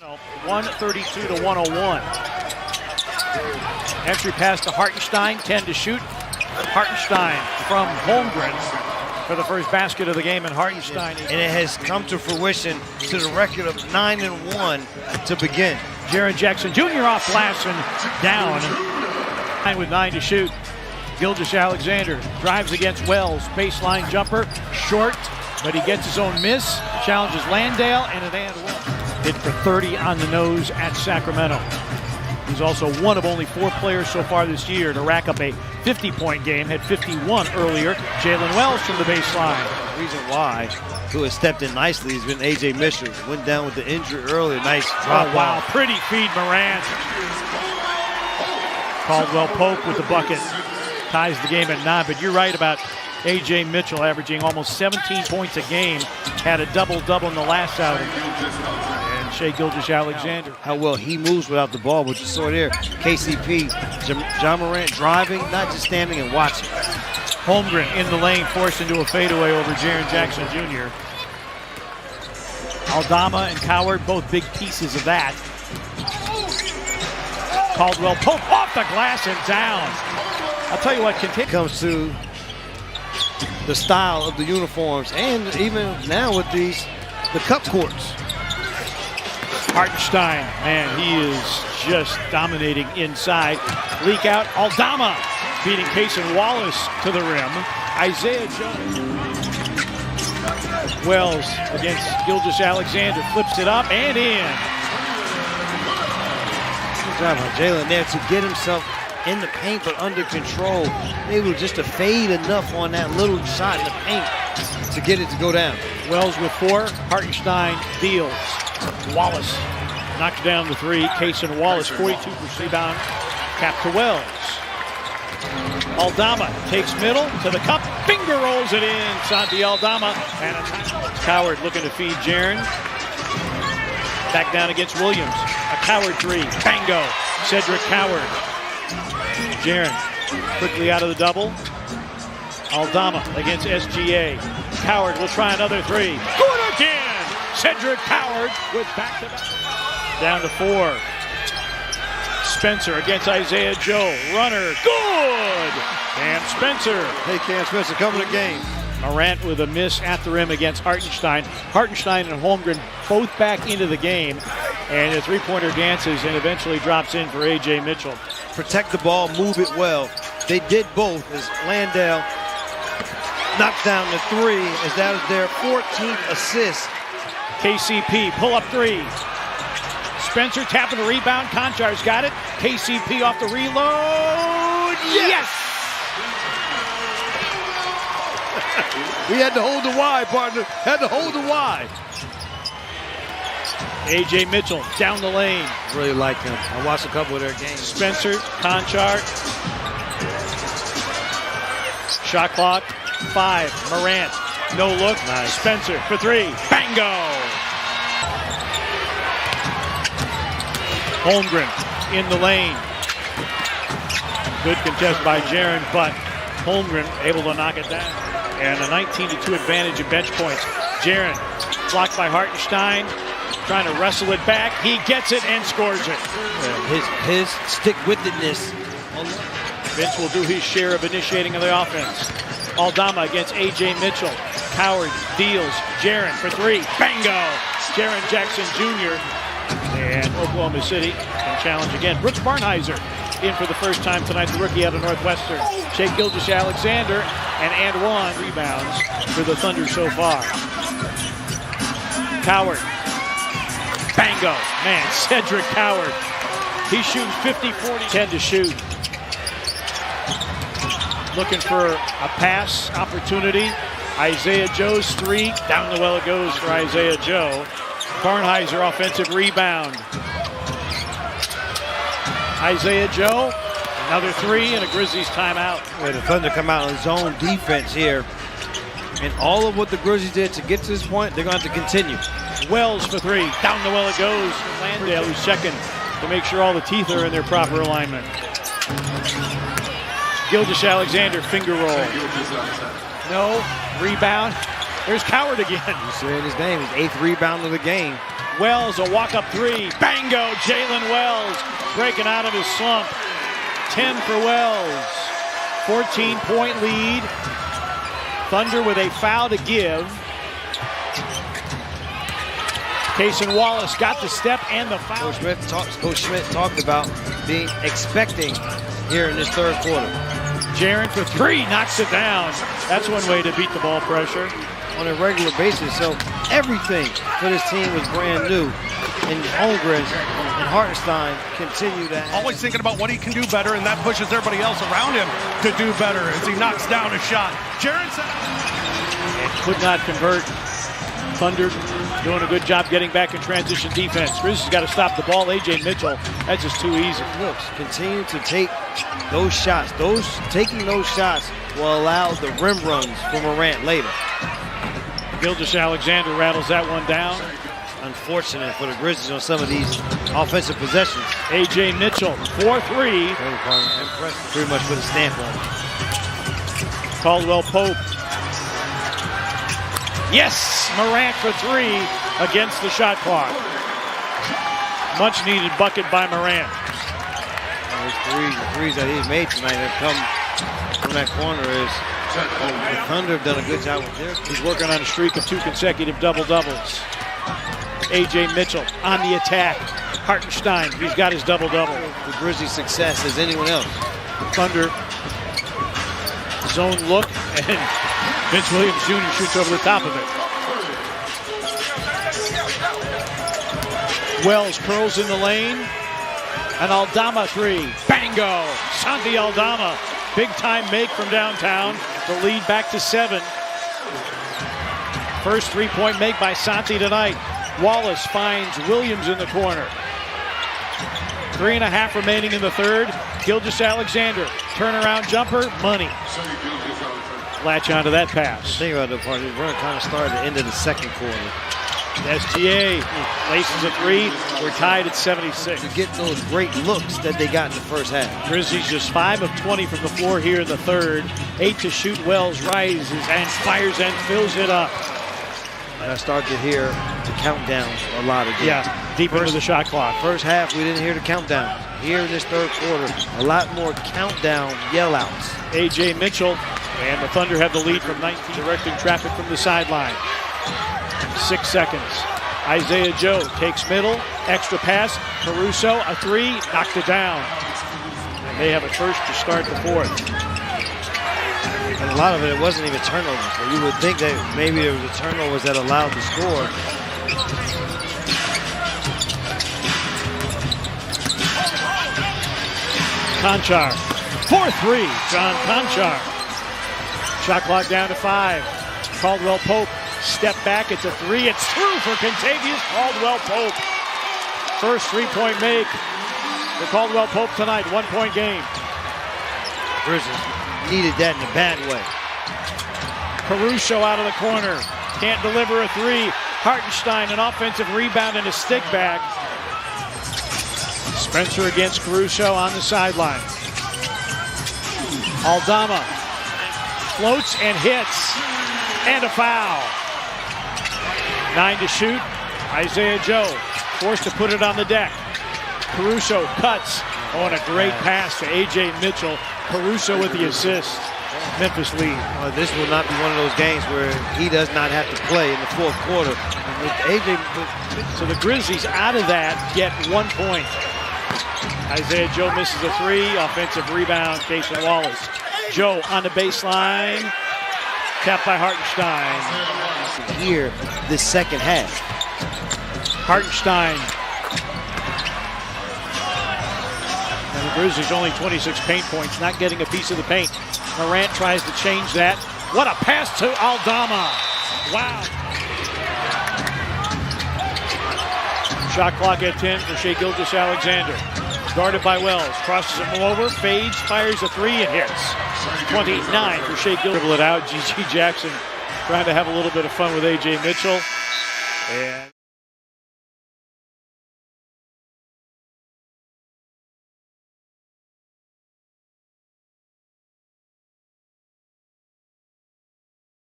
132 to 101. Entry pass to Hartenstein, 10 to shoot. Hartenstein from Holmgren for the first basket of the game, and Hartenstein. And it has come to fruition to the record of 9-1 to begin. Jaren Jackson Jr. off glass and down. With 9 to shoot. Gilgeous-Alexander drives against Wells. Baseline jumper, short, but he gets his own miss. Challenges Landale and an and one. Hit for 30 on the nose at Sacramento. He's also one of only 4 players so far this year to rack up a 50-point game. Had 51 earlier. Jalen Wells from the baseline. The reason why, who has stepped in nicely, has been A.J. Mitchell. Went down with the injury earlier. Nice drop. Oh, wow. Pretty feed, Morant. Caldwell Pope with the bucket. Ties the game at 9, but you're right about A.J. Mitchell averaging almost 17 points a game. Had a double-double in the last outing. And Shai Gilgeous-Alexander. How well he moves without the ball, but you saw there, KCP, John Morant driving, not just standing and watching. Holmgren in the lane, forced into a fadeaway over Jaren Jackson Jr. Aldama and Coward, both big pieces of that. Caldwell Pope off the glass and down. I'll tell you what, comes to the style of the uniforms, and even now with the cup courts. Hartenstein, man, he is just dominating inside. Leak out, Aldama beating Cason Wallace to the rim. Isaiah Jones. Wells against Gilgeous-Alexander, flips it up and in. Good job by Jalen there to get himself in the paint but under control. Able just to fade enough on that little shot in the paint to get it to go down. Wells with 4, Hartenstein deals. Wallace knocks down the 3. Cason Wallace, 42% rebound, cap to Wells. Aldama takes middle to the cup, finger rolls it in. Santi Aldama and a Coward looking to feed Jaren. Back down against Williams. A Coward 3, bango. Cedric Coward. Jaren quickly out of the double. Aldama against SGA. Coward will try another 3. Good again! Cedric Coward with back-to-back. Down to 4. Spencer against Isaiah Joe. Runner, good! And Spencer. Hey, Cam Spencer coming to game. Morant with a miss at the rim against Hartenstein. Hartenstein and Holmgren both back into the game. And a three-pointer dances and eventually drops in for A.J. Mitchell. Protect the ball, move it well. They did both as Landale knocked down the 3 as that is their 14th assist. KCP, pull-up 3. Spencer tapping the rebound. Konchar's got it. KCP off the reload. Yes! We had to hold the Y, partner. Had to hold the Y. A.J. Mitchell down the lane. Really like him. I watched a couple of their games. Spencer, Konchar. Shot clock, 5. Morant, no look. Nice. Spencer for 3. Bango! Holmgren in the lane. Good contest by Jaren, but Holmgren able to knock it down. And a 19-2 advantage in bench points. Jaren blocked by Hartenstein. Trying to wrestle it back. He gets it and scores it. His stick-with-itness. Vince will do his share of initiating of the offense. Aldama against A.J. Mitchell. Coward deals. Jaren for 3. Bango! Jaren Jackson Jr. And Oklahoma City can challenge again. Brooks Barnhizer in for the first time tonight, the rookie out of Northwestern. Shai Gilgeous-Alexander and Antoine rebounds for the Thunder so far. Coward. Bango. Man, Cedric Coward. He's shooting 50-40. 10 to shoot. Looking for a pass opportunity. Isaiah Joe's 3. Down the well it goes for Isaiah Joe. Barnhizer offensive rebound. Isaiah Joe, another 3 and a Grizzlies timeout. The Thunder come out on zone defense here. And all of what the Grizzlies did to get to this point, they're going to have to continue. Wells for 3. Down the well it goes. Landale who's checking to make sure all the teeth are in their proper alignment. Gilgeous-Alexander finger roll. No. Rebound. There's Coward again. You see his name. His 8th rebound of the game. Wells, a walk-up three. Bango, Jalen Wells breaking out of his slump. 10 for Wells. 14-point lead. Thunder with a foul to give. Cason Wallace got the step and the foul. Coach Schmidt talked about expecting here in this third quarter. Jaren for three, knocks it down. That's one way to beat the ball pressure. On a regular basis, so everything for this team was brand new. And Holmgren and Hartenstein continue to always thinking about what he can do better, and that pushes everybody else around him to do better as he knocks down a shot. Jaren said and could not convert. Thunder doing a good job getting back in transition defense. Grizzlies got to stop the ball. A.J. Mitchell, that's just too easy. Looks, continue to take those shots. Taking those shots will allow the rim runs for Morant later. Gilgeous-Alexander rattles that one down. Unfortunate for the Grizzlies on some of these offensive possessions. A.J. Mitchell, 4-3. Impressive. Pretty much with a stamp on it. Caldwell Pope. Yes, Morant for three against the shot clock. Much needed bucket by Morant. The threes that he's made tonight have come from that corner. The Thunder have done a good job with theirs. He's working on a streak of 2 consecutive double-doubles. A.J. Mitchell on the attack. Hartenstein, he's got his double-double. The Grizzlies' success as anyone else. Thunder zone look, and Vince Williams Jr. shoots over the top of it. Wells curls in the lane. An Aldama three. Bango! Santi Aldama. Big time make from downtown. The lead back to 7. First three-point make by Santi tonight. Wallace finds Williams in the corner. 3.5 remaining in the third. Gilgeous-Alexander. Turnaround jumper. Money. Latch onto that pass. Think about the part. We're going to kind of start at the end of the second quarter. SGA laces a three. We're tied at 76. To get those great looks that they got in the first half. Grizzlies just 5 of 20 from the floor here in the third. 8 to shoot. Wells rises and fires and fills it up. I start to hear the countdown a lot again. Yeah, deep into the shot clock. First half, we didn't hear the countdown. Here in this third quarter, a lot more countdown yell-outs. A.J. Mitchell and the Thunder have the lead from 19, directing traffic from the sideline. 6 seconds. Isaiah Joe takes middle, extra pass. Caruso, a three, knocked it down. And they have a first to start the fourth. And a lot of it wasn't even turnovers. So you would think that maybe there was a turnovers that allowed the score. Conchar, 4-3, John Conchar. Shot clock down to 5. Caldwell Pope, step back, it's a three, it's through for Kentavious Caldwell Pope. First three-point make for Caldwell Pope tonight, 1-point game. Grizzlies needed that in a bad way. Caruso out of the corner, can't deliver a three. Hartenstein, an offensive rebound and a stick back. Spencer against Caruso on the sideline. Aldama floats and hits, and a foul. 9 to shoot. Isaiah Joe forced to put it on the deck. Caruso cuts. Oh, and a great pass to A.J. Mitchell. Caruso with the assist. Memphis lead. This will not be one of those games where he does not have to play in the fourth quarter. So the Grizzlies out of that get 1 point. Isaiah Joe misses a three. Offensive rebound, Cason Wallace. Joe on the baseline. Tapped by Hartenstein. Here, this second half. Hartenstein. And the Grizzlies only 26 paint points, not getting a piece of the paint. Morant tries to change that. What a pass to Aldama. Wow. Shot clock at 10 for Shai Gilgeous-Alexander. Guarded by Wells. Crosses him over. Fades. Fires a three and hits. 29 for Shai Gilgeous. Dribble it out. G.G. Jackson trying to have a little bit of fun with A.J. Mitchell. And